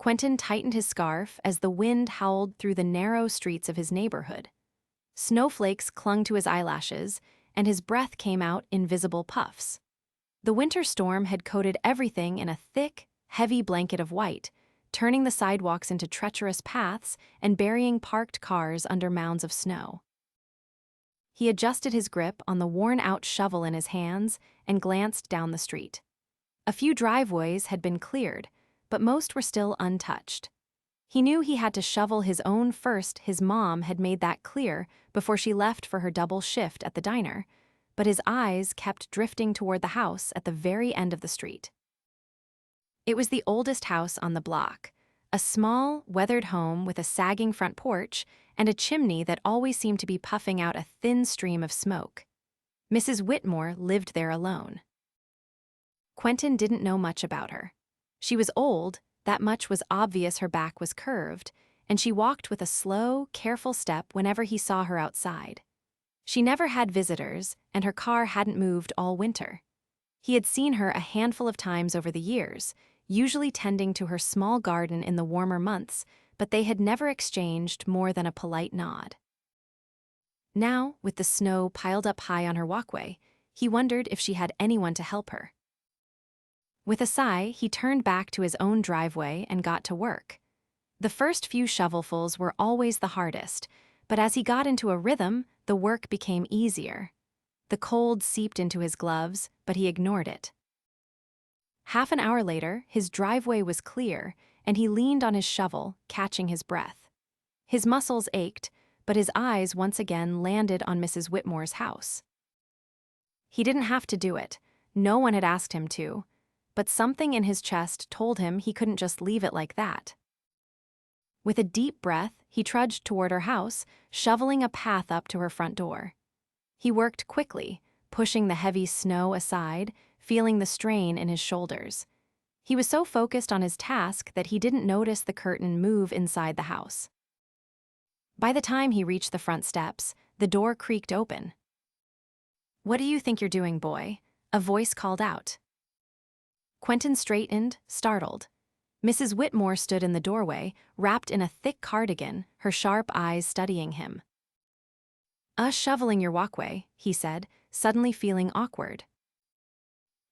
Quentin tightened his scarf as the wind howled through the narrow streets of his neighborhood. Snowflakes clung to his eyelashes, and his breath came out in visible puffs. The winter storm had coated everything in a thick, heavy blanket of white, turning the sidewalks into treacherous paths and burying parked cars under mounds of snow. He adjusted his grip on the worn-out shovel in his hands and glanced down the street. A few driveways had been cleared, but most were still untouched. He knew he had to shovel his own first. His mom had made that clear before she left for her double shift at the diner, but his eyes kept drifting toward the house at the very end of the street. It was the oldest house on the block, a small, weathered home with a sagging front porch and a chimney that always seemed to be puffing out a thin stream of smoke. Mrs. Whitmore lived there alone. Quentin didn't know much about her. She was old, that much was obvious. Her back was curved, and she walked with a slow, careful step whenever he saw her outside. She never had visitors, and her car hadn't moved all winter. He had seen her a handful of times over the years, usually tending to her small garden in the warmer months, but they had never exchanged more than a polite nod. Now, with the snow piled up high on her walkway, he wondered if she had anyone to help her. With a sigh, he turned back to his own driveway and got to work. The first few shovelfuls were always the hardest, but as he got into a rhythm, the work became easier. The cold seeped into his gloves, but he ignored it. Half an hour later, his driveway was clear, and he leaned on his shovel, catching his breath. His muscles ached, but his eyes once again landed on Mrs. Whitmore's house. He didn't have to do it. No one had asked him to, but something in his chest told him he couldn't just leave it like that. With a deep breath, he trudged toward her house, shoveling a path up to her front door. He worked quickly, pushing the heavy snow aside, feeling the strain in his shoulders. He was so focused on his task that he didn't notice the curtain move inside the house. By the time he reached the front steps, the door creaked open. "What do you think you're doing, boy?" a voice called out. Quentin straightened, startled. Mrs. Whitmore stood in the doorway, wrapped in a thick cardigan, her sharp eyes studying him. Shoveling your walkway," he said, suddenly feeling awkward.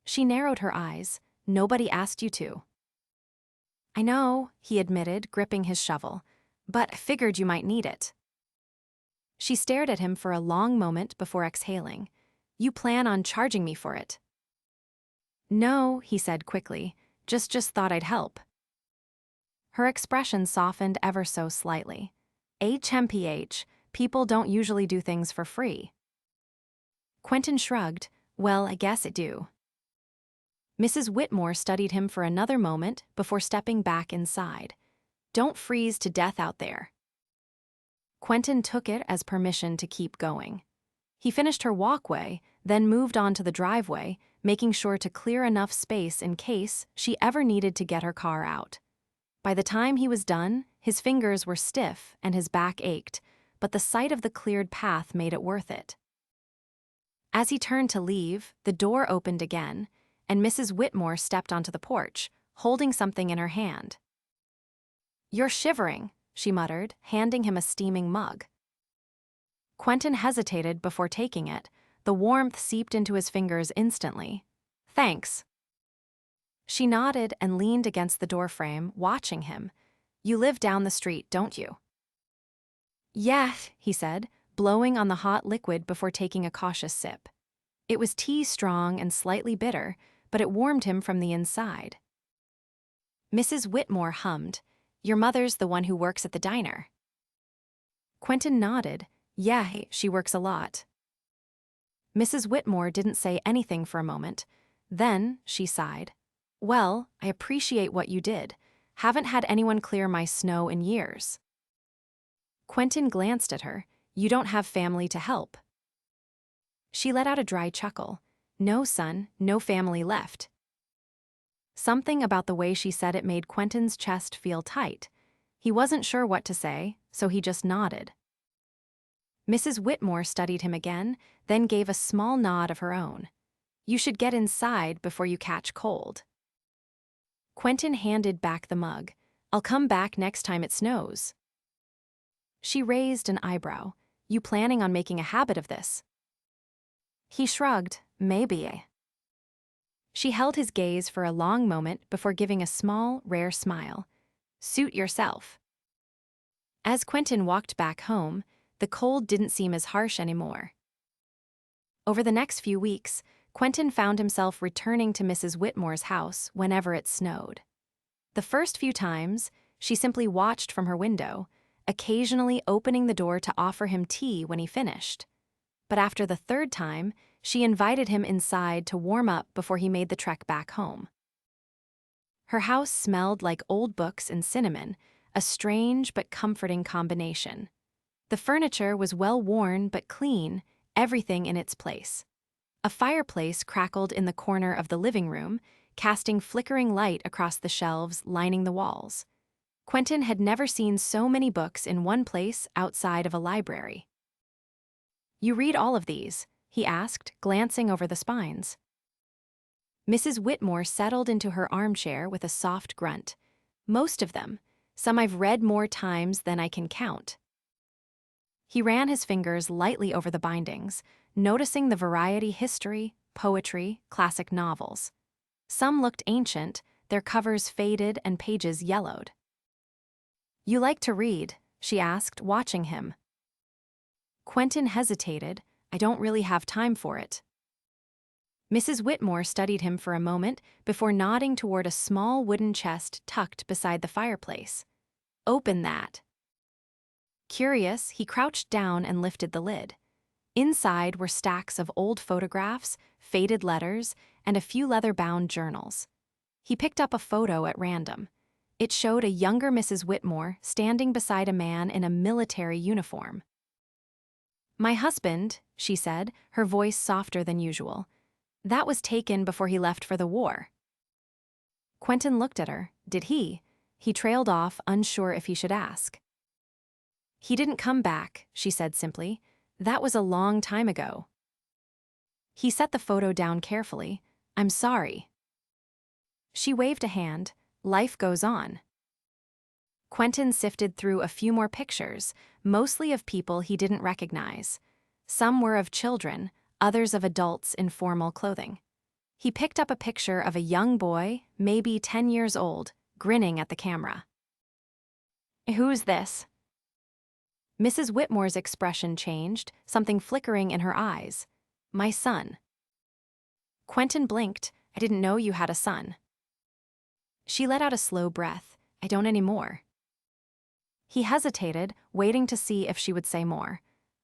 She narrowed her eyes. "Nobody asked you to." "I know," he admitted, gripping his shovel, "but I figured you might need it." She stared at him for a long moment before exhaling. "You plan on charging me for it?" "No," he said quickly, just thought I'd help." Her expression softened ever so slightly. HMPH, people don't usually do things for free. Quentin shrugged. "Well, I guess it do." Mrs. Whitmore studied him for another moment before stepping back inside. "Don't freeze to death out there." Quentin took it as permission to keep going. He finished her walkway, then moved on to the driveway, making sure to clear enough space in case she ever needed to get her car out. By the time he was done, his fingers were stiff and his back ached, but the sight of the cleared path made it worth it. As he turned to leave, the door opened again, and Mrs. Whitmore stepped onto the porch, holding something in her hand. "You're shivering," she muttered, handing him a steaming mug. Quentin hesitated before taking it. The warmth seeped into his fingers instantly. "Thanks." She nodded and leaned against the doorframe, watching him. "You live down the street, don't you?" "Yeah," he said, blowing on the hot liquid before taking a cautious sip. It was tea, strong and slightly bitter, but it warmed him from the inside. Mrs. Whitmore hummed, "Your mother's the one who works at the diner." Quentin nodded. "Yeah, she works a lot." Mrs. Whitmore didn't say anything for a moment. Then she sighed. "Well, I appreciate what you did. Haven't had anyone clear my snow in years." Quentin glanced at her. "You don't have family to help." She let out a dry chuckle. "No, son, no family left." Something about the way she said it made Quentin's chest feel tight. He wasn't sure what to say, so he just nodded. Mrs. Whitmore studied him again, then gave a small nod of her own. "You should get inside before you catch cold." Quentin handed back the mug. I'll come back next time it snows. She raised an eyebrow. You planning on making a habit of this? He shrugged. Maybe. She held his gaze for a long moment before giving a small, rare smile. Suit yourself. As Quentin walked back home, the cold didn't seem as harsh anymore. Over the next few weeks, Quentin found himself returning to Mrs. Whitmore's house whenever it snowed. The first few times, she simply watched from her window, occasionally opening the door to offer him tea when he finished. But after the third time, she invited him inside to warm up before he made the trek back home. Her house smelled like old books and cinnamon, a strange but comforting combination. The furniture was well worn but clean, everything in its place. A fireplace crackled in the corner of the living room, casting flickering light across the shelves lining the walls. Quentin had never seen so many books in one place outside of a library. You read all of these? He asked, glancing over the spines. Mrs. Whitmore settled into her armchair with a soft grunt. Most of them. Some I've read more times than I can count. He ran his fingers lightly over the bindings, noticing the variety: history, poetry, classic novels. Some looked ancient, their covers faded and pages yellowed. You like to read? She asked, watching him. Quentin hesitated. I don't really have time for it. Mrs. Whitmore studied him for a moment before nodding toward a small wooden chest tucked beside the fireplace. Open that. Curious, he crouched down and lifted the lid. Inside were stacks of old photographs, faded letters, and a few leather-bound journals. He picked up a photo at random. It showed a younger Mrs. Whitmore standing beside a man in a military uniform. My husband, she said, her voice softer than usual. That was taken before he left for the war. Quentin looked at her. Did he? He trailed off, unsure if he should ask. He didn't come back, she said simply. That was a long time ago. He set the photo down carefully. I'm sorry. She waved a hand. Life goes on. Quentin sifted through a few more pictures, mostly of people he didn't recognize. Some were of children, others of adults in formal clothing. He picked up a picture of a young boy, maybe 10 years old, grinning at the camera. Who's this? Mrs. Whitmore's expression changed, something flickering in her eyes. My son. Quentin blinked. I didn't know you had a son. She let out a slow breath. I don't anymore. He hesitated, waiting to see if she would say more.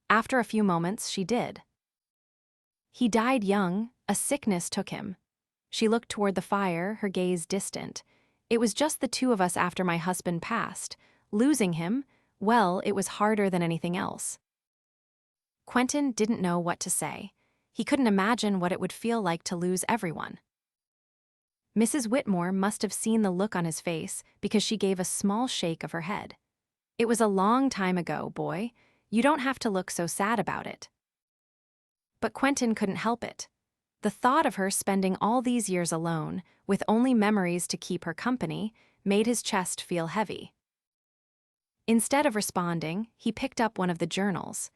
After a few moments, she did. He died young. A sickness took him. She looked toward the fire, her gaze distant. It was just the two of us after my husband passed. Losing him, well, it was harder than anything else. Quentin didn't know what to say. He couldn't imagine what it would feel like to lose everyone. Mrs. Whitmore must have seen the look on his face because she gave a small shake of her head. It was a long time ago, boy. You don't have to look so sad about it. But Quentin couldn't help it. The thought of her spending all these years alone, with only memories to keep her company, made his chest feel heavy. Instead of responding, he picked up one of the journals.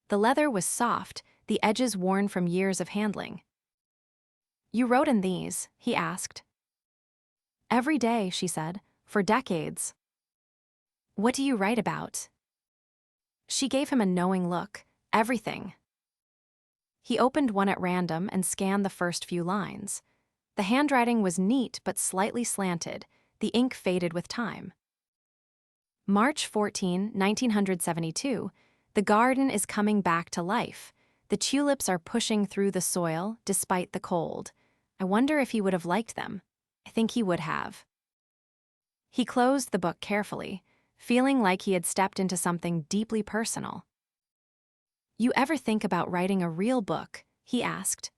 The leather was soft, the edges worn from years of handling. You wrote in these? He asked. Every day, she said, for decades. What do you write about? She gave him a knowing look. Everything. He opened one at random and scanned the first few lines. The handwriting was neat but slightly slanted, the ink faded with time. March 14, 1972, the garden is coming back to life. The tulips are pushing through the soil despite the cold. I wonder if he would have liked them. I think he would have. He closed the book carefully, feeling like he had stepped into something deeply personal. You ever think about writing a real book? He asked.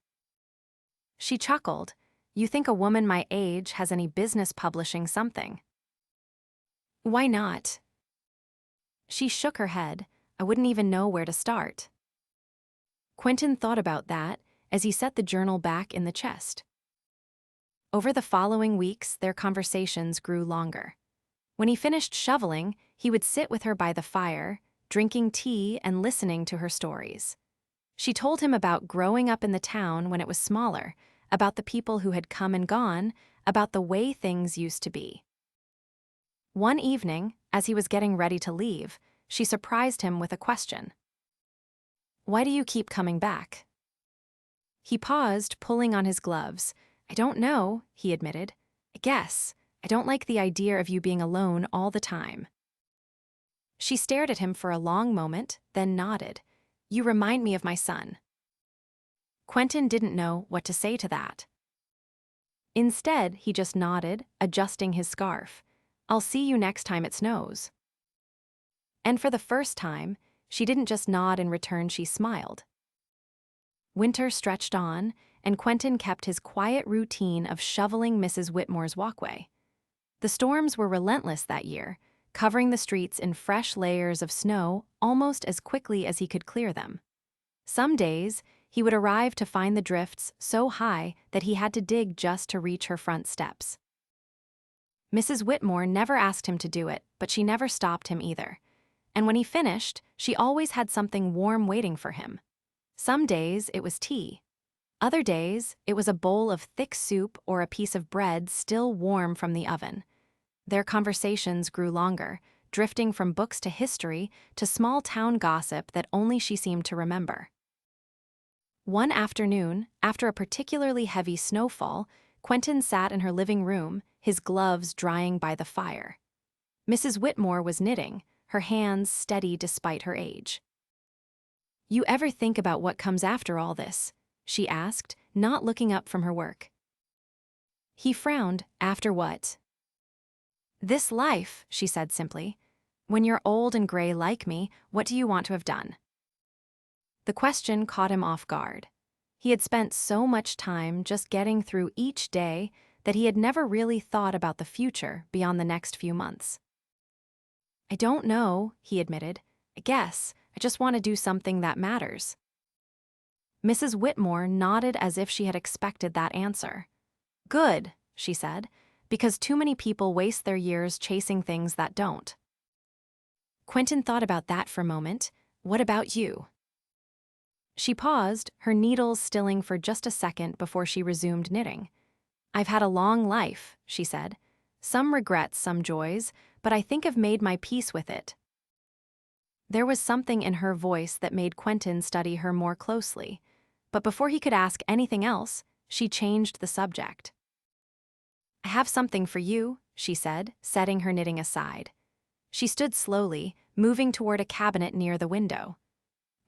She chuckled. You think a woman my age has any business publishing something? Why not? She shook her head. I wouldn't even know where to start. Quentin thought about that as he set the journal back in the chest. Over the following weeks, their conversations grew longer. When he finished shoveling, he would sit with her by the fire, drinking tea and listening to her stories. She told him about growing up in the town when it was smaller, about the people who had come and gone, about the way things used to be. One evening, as he was getting ready to leave, she surprised him with a question. "Why do you keep coming back?" He paused, pulling on his gloves. "I don't know," he admitted. "I guess. I don't like the idea of you being alone all the time." She stared at him for a long moment, then nodded. "You remind me of my son." Quentin didn't know what to say to that. Instead, he just nodded, adjusting his scarf. "I'll see you next time it snows." And for the first time, she didn't just nod in return, she smiled. Winter stretched on, and Quentin kept his quiet routine of shoveling Mrs. Whitmore's walkway. The storms were relentless that year, covering the streets in fresh layers of snow almost as quickly as he could clear them. Some days, he would arrive to find the drifts so high that he had to dig just to reach her front steps. Mrs. Whitmore never asked him to do it, but she never stopped him either. And when he finished, she always had something warm waiting for him. Some days it was tea. Other days it was a bowl of thick soup or a piece of bread still warm from the oven. Their conversations grew longer, drifting from books to history to small town gossip that only she seemed to remember. One afternoon, after a particularly heavy snowfall, Quentin sat in her living room, his gloves drying by the fire. Mrs. Whitmore was knitting, her hands steady despite her age. "You ever think about what comes after all this?" she asked, not looking up from her work. He frowned. "After what?" "This life," she said simply. "When you're old and gray like me, what do you want to have done?" The question caught him off guard. He had spent so much time just getting through each day that he had never really thought about the future beyond the next few months. "I don't know," he admitted. "I guess I just want to do something that matters." Mrs. Whitmore nodded as if she had expected that answer. "Good," she said, "because too many people waste their years chasing things that don't." Quentin thought about that for a moment. "What about you?" She paused, her needles stilling for just a second before she resumed knitting. "I've had a long life," she said. "Some regrets, some joys, but I think I've made my peace with it." There was something in her voice that made Quentin study her more closely, but before he could ask anything else, she changed the subject. "I have something for you," she said, setting her knitting aside. She stood slowly, moving toward a cabinet near the window.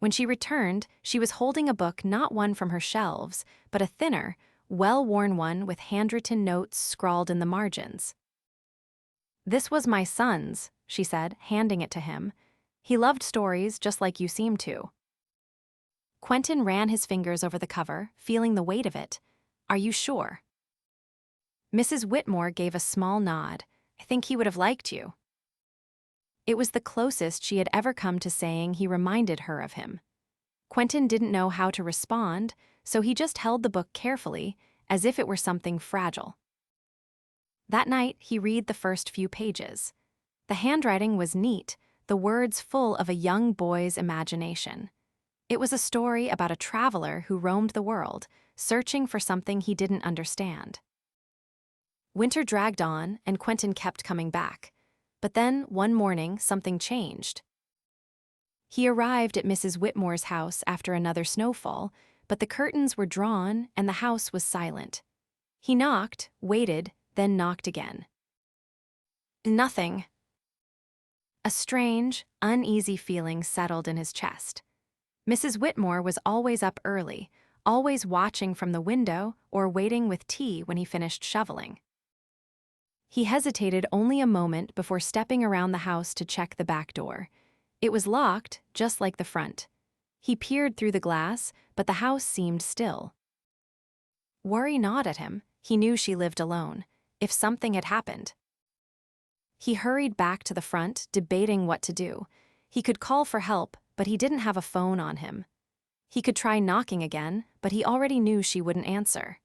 When she returned, she was holding a book, not one from her shelves, but a thinner, well-worn one with handwritten notes scrawled in the margins. "This was my son's," she said, handing it to him. "He loved stories just like you seem to." Quentin ran his fingers over the cover, feeling the weight of it. "Are you sure?" Mrs. Whitmore gave a small nod. "I think he would have liked you." It was the closest she had ever come to saying he reminded her of him. Quentin didn't know how to respond, so he just held the book carefully, as if it were something fragile. That night, he read the first few pages. The handwriting was neat, the words full of a young boy's imagination. It was a story about a traveler who roamed the world, searching for something he didn't understand. Winter dragged on, and Quentin kept coming back. But then, one morning, something changed. He arrived at Mrs. Whitmore's house after another snowfall, but the curtains were drawn and the house was silent. He knocked, waited, then knocked again. "Nothing." A strange, uneasy feeling settled in his chest. Mrs. Whitmore was always up early, always watching from the window or waiting with tea when he finished shoveling. He hesitated only a moment before stepping around the house to check the back door. It was locked, just like the front. He peered through the glass, but the house seemed still. Worry gnawed at him. He knew she lived alone. If something had happened. He hurried back to the front, debating what to do. He could call for help, but he didn't have a phone on him. He could try knocking again, but he already knew she wouldn't answer.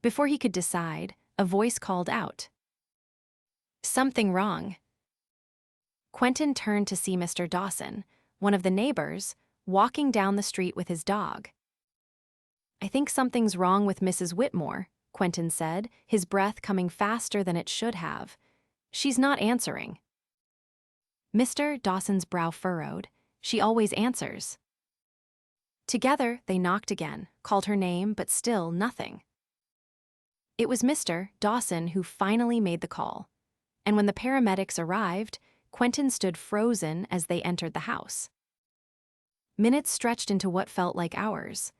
Before he could decide, a voice called out. Something wrong. Quentin turned to see Mr. Dawson, one of the neighbors, walking down the street with his dog. "I think something's wrong with Mrs. Whitmore," Quentin said, his breath coming faster than it should have. "She's not answering." Mr. Dawson's brow furrowed. "She always answers." Together, they knocked again, called her name, but still nothing. It was Mr. Dawson who finally made the call, and when the paramedics arrived, Quentin stood frozen as they entered the house. Minutes stretched into what felt like hours.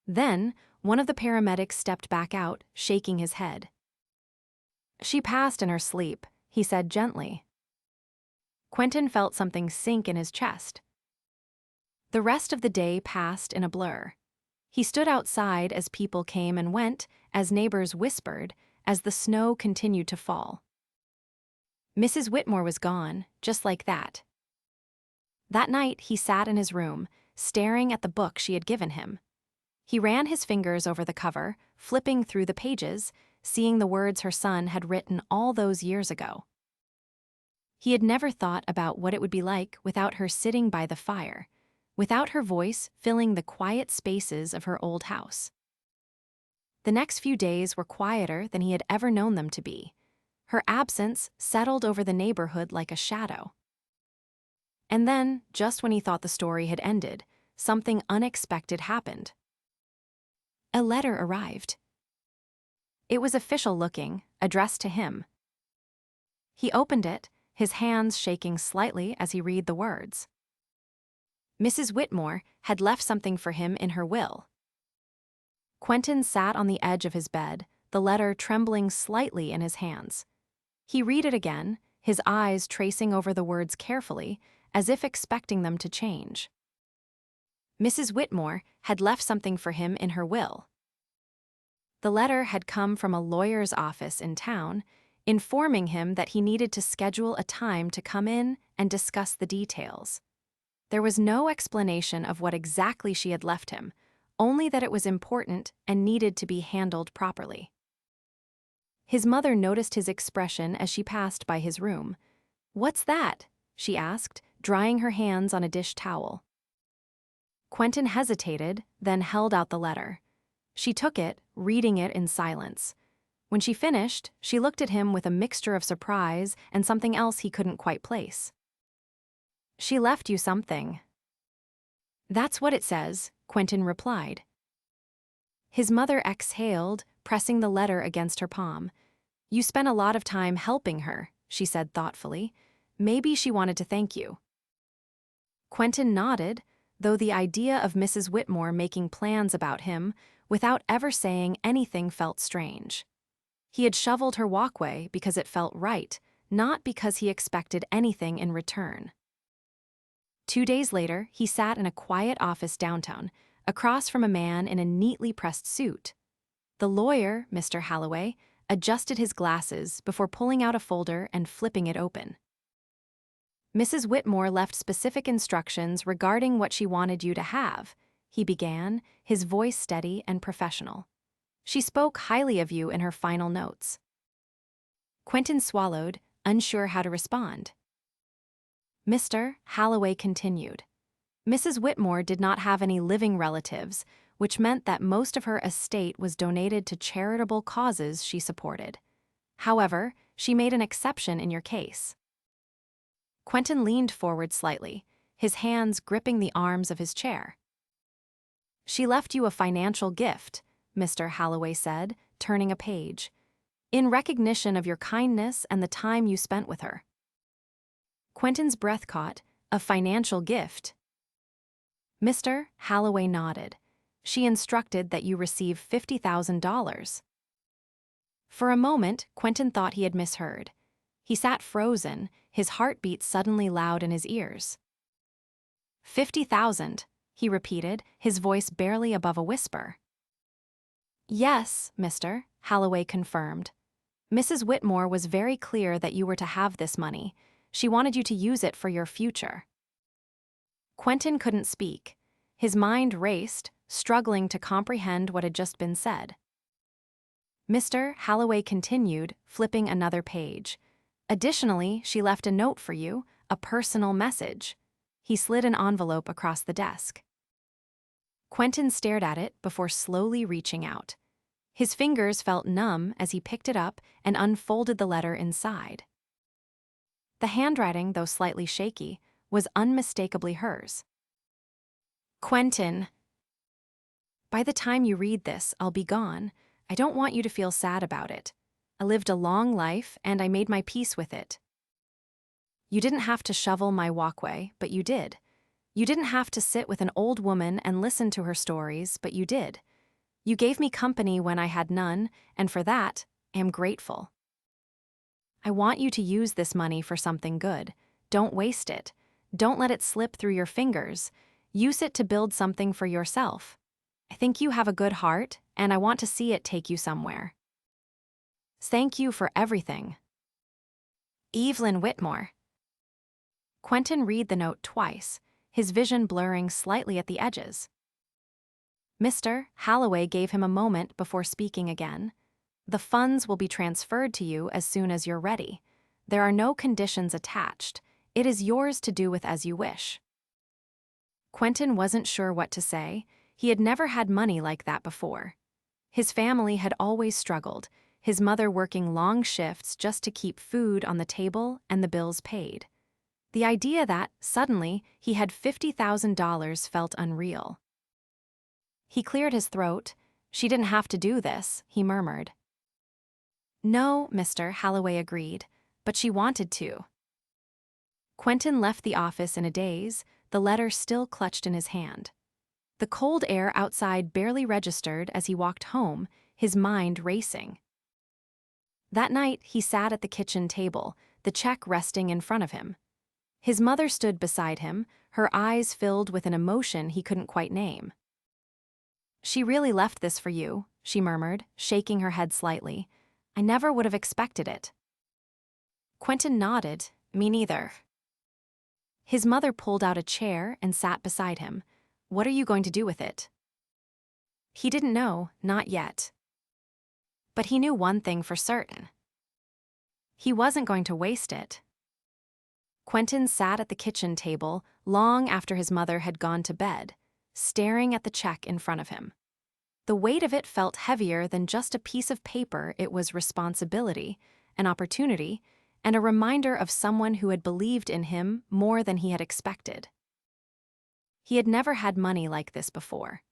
Then, one of the paramedics stepped back out, shaking his head. "She passed in her sleep," he said gently. Quentin felt something sink in his chest. The rest of the day passed in a blur. He stood outside as people came and went, as neighbors whispered, as the snow continued to fall. Mrs. Whitmore was gone, just like that. That night, he sat in his room, staring at the book she had given him. He ran his fingers over the cover, flipping through the pages, seeing the words her son had written all those years ago. He had never thought about what it would be like without her sitting by the fire, without her voice filling the quiet spaces of her old house. The next few days were quieter than he had ever known them to be. Her absence settled over the neighborhood like a shadow. And then, just when he thought the story had ended, something unexpected happened. A letter arrived. It was official-looking, addressed to him. He opened it, his hands shaking slightly as he read the words. Mrs. Whitmore had left something for him in her will. Quentin sat on the edge of his bed, the letter trembling slightly in his hands. He read it again, his eyes tracing over the words carefully, as if expecting them to change. Mrs. Whitmore had left something for him in her will. The letter had come from a lawyer's office in town, informing him that he needed to schedule a time to come in and discuss the details. There was no explanation of what exactly she had left him, only that it was important and needed to be handled properly. His mother noticed his expression as she passed by his room. "What's that?" she asked, drying her hands on a dish towel. Quentin hesitated, then held out the letter. She took it, reading it in silence. When she finished, she looked at him with a mixture of surprise and something else he couldn't quite place. "She left you something." "That's what it says," Quentin replied. His mother exhaled, pressing the letter against her palm. "You spent a lot of time helping her," she said thoughtfully. "Maybe she wanted to thank you." Quentin nodded, though the idea of Mrs. Whitmore making plans about him without ever saying anything felt strange. He had shoveled her walkway because it felt right, not because he expected anything in return. 2 days later, he sat in a quiet office downtown, across from a man in a neatly pressed suit. The lawyer, Mr. Holloway, adjusted his glasses before pulling out a folder and flipping it open. "Mrs. Whitmore left specific instructions regarding what she wanted you to have," he began, his voice steady and professional. "She spoke highly of you in her final notes." Quentin swallowed, unsure how to respond. Mr. Holloway continued. "Mrs. Whitmore did not have any living relatives, which meant that most of her estate was donated to charitable causes she supported. However, she made an exception in your case." Quentin leaned forward slightly, his hands gripping the arms of his chair. "She left you a financial gift," Mr. Holloway said, turning a page, "in recognition of your kindness and the time you spent with her." Quentin's breath caught. "A financial gift?" Mr. Holloway nodded. "She instructed that you receive $50,000. For a moment, Quentin thought he had misheard. He sat frozen, his heartbeat suddenly loud in his ears. "50,000, he repeated, his voice barely above a whisper. "Yes, Mr. Holloway confirmed. Mrs. Whitmore was very clear that you were to have this money. She wanted you to use it for your future." Quentin couldn't speak. His mind raced, struggling to comprehend what had just been said. Mr. Holloway continued, flipping another page. Additionally, she left a note for you, a personal message. He slid an envelope across the desk. Quentin stared at it before slowly reaching out. His fingers felt numb as he picked it up and unfolded the letter inside. The handwriting, though slightly shaky, was unmistakably hers. Quentin, by the time you read this, I'll be gone. I don't want you to feel sad about it. I lived a long life, and I made my peace with it. You didn't have to shovel my walkway, but you did. You didn't have to sit with an old woman and listen to her stories, but you did. You gave me company when I had none, and for that, I am grateful. I want you to use this money for something good. Don't waste it. Don't let it slip through your fingers. Use it to build something for yourself. I think you have a good heart, and I want to see it take you somewhere. Thank you for everything. Evelyn Whitmore. Quentin read the note twice, his vision blurring slightly at the edges. Mr. Holloway gave him a moment before speaking again. The funds will be transferred to you as soon as you're ready. There are no conditions attached. It is yours to do with as you wish. Quentin wasn't sure what to say. He had never had money like that before. His family had always struggled, his mother working long shifts just to keep food on the table and the bills paid. The idea that, suddenly, he had $50,000 felt unreal. He cleared his throat. She didn't have to do this, he murmured. No, Mr. Holloway agreed, but she wanted to. Quentin left the office in a daze, the letter still clutched in his hand. The cold air outside barely registered as he walked home, his mind racing. That night, he sat at the kitchen table, the check resting in front of him. His mother stood beside him, her eyes filled with an emotion he couldn't quite name. She really left this for you, she murmured, shaking her head slightly. I never would have expected it. Quentin nodded. Me neither. His mother pulled out a chair and sat beside him. What are you going to do with it? He didn't know, not yet. But he knew one thing for certain. He wasn't going to waste it. Quentin sat at the kitchen table long after his mother had gone to bed, staring at the check in front of him. The weight of it felt heavier than just a piece of paper. It was responsibility, an opportunity, and a reminder of someone who had believed in him more than he had expected. He had never had money like this before.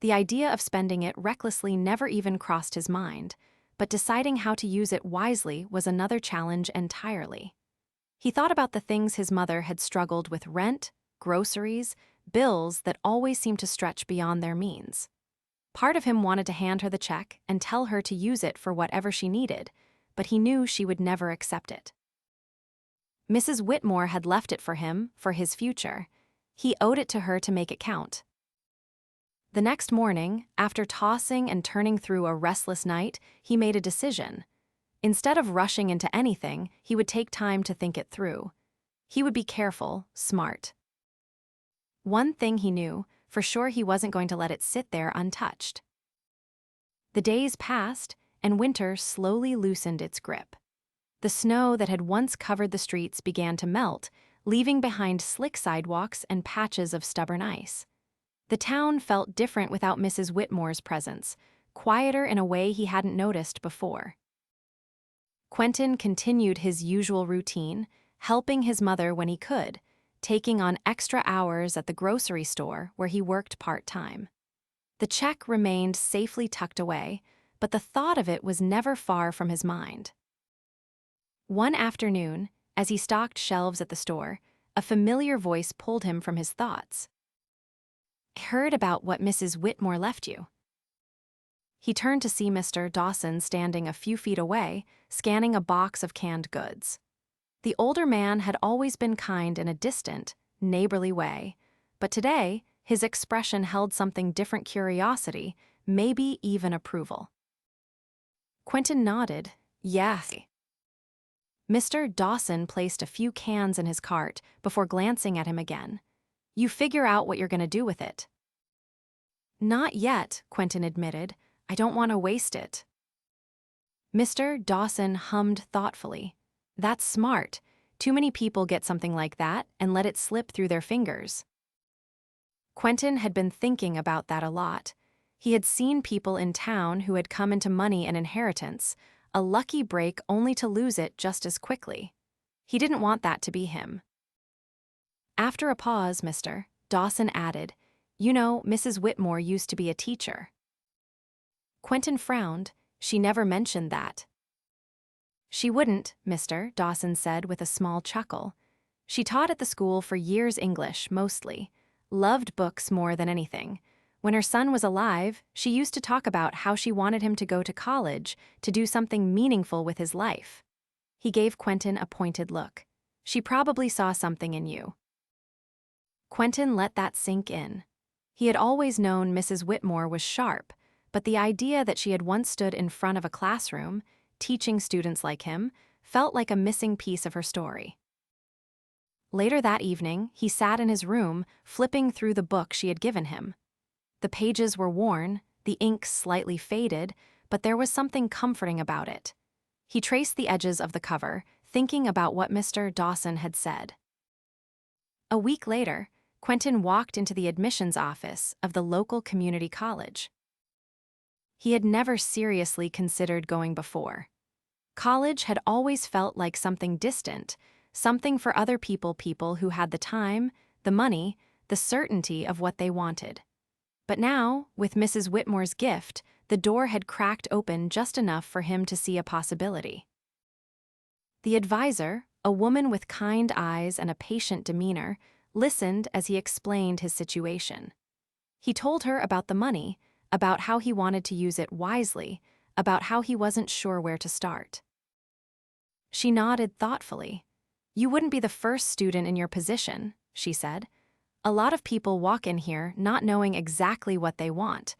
The idea of spending it recklessly never even crossed his mind, but deciding how to use it wisely was another challenge entirely. He thought about the things his mother had struggled with: rent, groceries, bills that always seemed to stretch beyond their means. Part of him wanted to hand her the check and tell her to use it for whatever she needed, but he knew she would never accept it. Mrs. Whitmore had left it for him, for his future. He owed it to her to make it count. The next morning, after tossing and turning through a restless night, he made a decision. Instead of rushing into anything, he would take time to think it through. He would be careful, smart. One thing he knew, for sure, he wasn't going to let it sit there untouched. The days passed, and winter slowly loosened its grip. The snow that had once covered the streets began to melt, leaving behind slick sidewalks and patches of stubborn ice. The town felt different without Mrs. Whitmore's presence, quieter in a way he hadn't noticed before. Quentin continued his usual routine, helping his mother when he could, taking on extra hours at the grocery store where he worked part-time. The check remained safely tucked away, but the thought of it was never far from his mind. One afternoon, as he stocked shelves at the store, a familiar voice pulled him from his thoughts. I heard about what Mrs. Whitmore left you. He turned to see Mr. Dawson standing a few feet away, scanning a box of canned goods. The older man had always been kind in a distant, neighborly way, but today his expression held something different: curiosity, maybe even approval. Quentin nodded. Yes. Mr. Dawson placed a few cans in his cart before glancing at him again. You figure out what you're going to do with it. Not yet, Quentin admitted. I don't want to waste it. Mr. Dawson hummed thoughtfully. That's smart. Too many people get something like that and let it slip through their fingers. Quentin had been thinking about that a lot. He had seen people in town who had come into money and inheritance, a lucky break only to lose it just as quickly. He didn't want that to be him. After a pause, Mr. Dawson added, "You know, Mrs. Whitmore used to be a teacher." Quentin frowned. She never mentioned that. "She wouldn't," Mr. Dawson said with a small chuckle. "She taught at the school for years English, mostly. Loved books more than anything. When her son was alive, she used to talk about how she wanted him to go to college, to do something meaningful with his life." He gave Quentin a pointed look. "She probably saw something in you." Quentin let that sink in. He had always known Mrs. Whitmore was sharp, but the idea that she had once stood in front of a classroom, teaching students like him, felt like a missing piece of her story. Later that evening, he sat in his room, flipping through the book she had given him. The pages were worn, the ink slightly faded, but there was something comforting about it. He traced the edges of the cover, thinking about what Mr. Dawson had said. A week later, Quentin walked into the admissions office of the local community college. He had never seriously considered going before. College had always felt like something distant, something for other people who had the time, the money, the certainty of what they wanted. But now, with Mrs. Whitmore's gift, the door had cracked open just enough for him to see a possibility. The advisor, a woman with kind eyes and a patient demeanor, listened as he explained his situation. He told her about the money, about how he wanted to use it wisely, about how he wasn't sure where to start. She nodded thoughtfully. "You wouldn't be the first student in your position," she said. "A lot of people walk in here not knowing exactly what they want.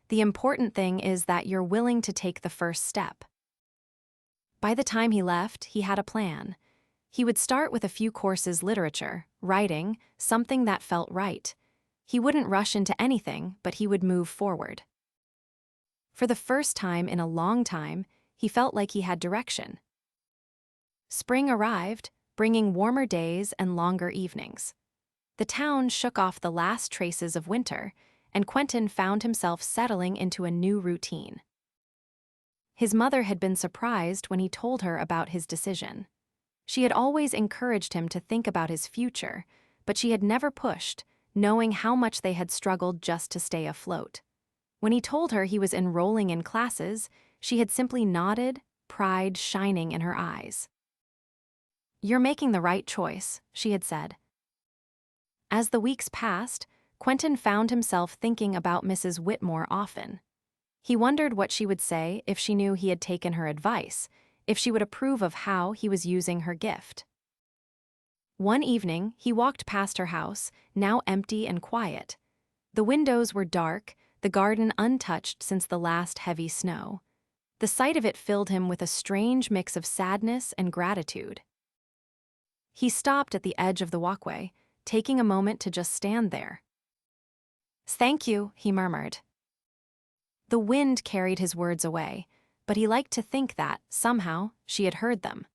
The important thing is that you're willing to take the first step." By the time he left, he had a plan. He would start with a few courses: literature, writing, something that felt right. He wouldn't rush into anything, but he would move forward. For the first time in a long time, he felt like he had direction. Spring arrived, bringing warmer days and longer evenings. The town shook off the last traces of winter, and Quentin found himself settling into a new routine. His mother had been surprised when he told her about his decision. She had always encouraged him to think about his future, but she had never pushed, knowing how much they had struggled just to stay afloat. When he told her he was enrolling in classes, she had simply nodded, pride shining in her eyes. "You're making the right choice," she had said. As the weeks passed, Quentin found himself thinking about Mrs. Whitmore often. He wondered what she would say if she knew he had taken her advice, if she would approve of how he was using her gift. One evening, he walked past her house, now empty and quiet. The windows were dark, the garden untouched since the last heavy snow. The sight of it filled him with a strange mix of sadness and gratitude. He stopped at the edge of the walkway, taking a moment to just stand there. "Thank you," he murmured. The wind carried his words away, but he liked to think that, somehow, she had heard them.